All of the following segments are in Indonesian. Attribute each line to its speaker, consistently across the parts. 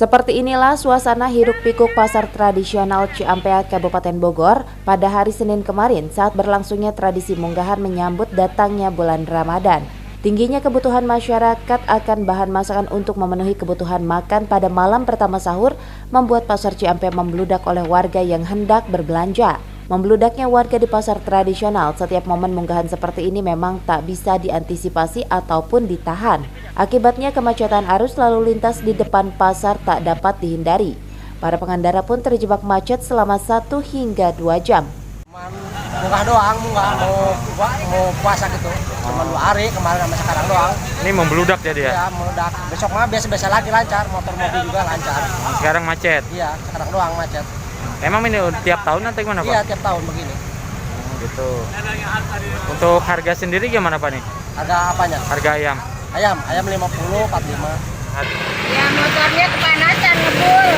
Speaker 1: Seperti inilah suasana hiruk-pikuk pasar tradisional Ciampea, Kabupaten Bogor pada hari Senin kemarin saat berlangsungnya tradisi munggahan menyambut datangnya bulan Ramadan. Tingginya kebutuhan masyarakat akan bahan masakan untuk memenuhi kebutuhan makan pada malam pertama sahur membuat pasar Ciampea membludak oleh warga yang hendak berbelanja. Membludaknya warga di pasar tradisional setiap momen munggahan seperti ini memang tak bisa diantisipasi ataupun ditahan. Akibatnya kemacetan arus lalu lintas di depan pasar tak dapat dihindari. Para pengendara pun terjebak macet selama 1 hingga 2 jam.
Speaker 2: Munggah doang, mau puasa gitu. Cuma 2 hari kemarin sama sekarang doang.
Speaker 3: Ini membludak jadi ya?
Speaker 2: Iya, membludak. Besok mah biasa-biasa lagi lancar, motor mobil juga lancar.
Speaker 3: Sekarang macet?
Speaker 2: Iya, sekarang doang macet.
Speaker 3: Emang ini tiap tahun atau gimana Pak?
Speaker 2: Iya, tiap tahun begini.
Speaker 3: Gitu. Untuk harga sendiri gimana Pak nih?
Speaker 2: Harga apanya?
Speaker 3: Harga ayam?
Speaker 2: Ayam 50, 45.
Speaker 4: Ya motornya kepanasan ngebul.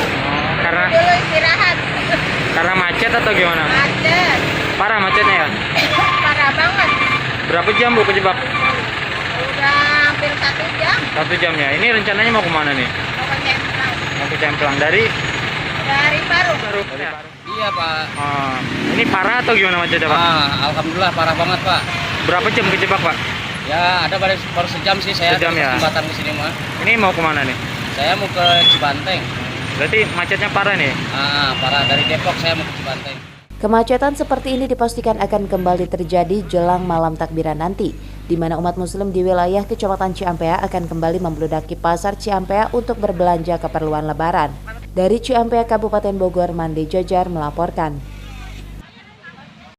Speaker 3: Karena
Speaker 4: Dulu istirahat.
Speaker 3: karena macet atau gimana?
Speaker 4: Macet.
Speaker 3: Parah macetnya ya?
Speaker 4: Parah banget.
Speaker 3: Berapa jam Bu kejebak?
Speaker 4: Udah hampir 1 jam.
Speaker 3: 1 jam ya. Ini rencananya mau kemana nih?
Speaker 4: Mau ke Cemplang.
Speaker 3: Mau ke Cemplang dari
Speaker 4: Dari Paru.
Speaker 3: ya?
Speaker 5: Iya Pak.
Speaker 3: Ini parah atau gimana macetnya Pak?
Speaker 5: Alhamdulillah parah banget Pak.
Speaker 3: Berapa jam kejebak Pak?
Speaker 5: Ya ada baru sejam sih saya.
Speaker 3: Sejam ya?
Speaker 5: Jembatan ke sini mah.
Speaker 3: Ini mau kemana nih?
Speaker 5: Saya mau ke Cibanteng.
Speaker 3: Berarti macetnya parah nih?
Speaker 5: Parah dari Depok saya mau ke Cibanteng.
Speaker 1: Kemacetan seperti ini dipastikan akan kembali terjadi jelang malam takbiran nanti, di mana umat muslim di wilayah Kecamatan Ciampea akan kembali membludaki pasar Ciampea untuk berbelanja keperluan lebaran. Dari Ciampea, Kabupaten Bogor, Mandi Jajar melaporkan.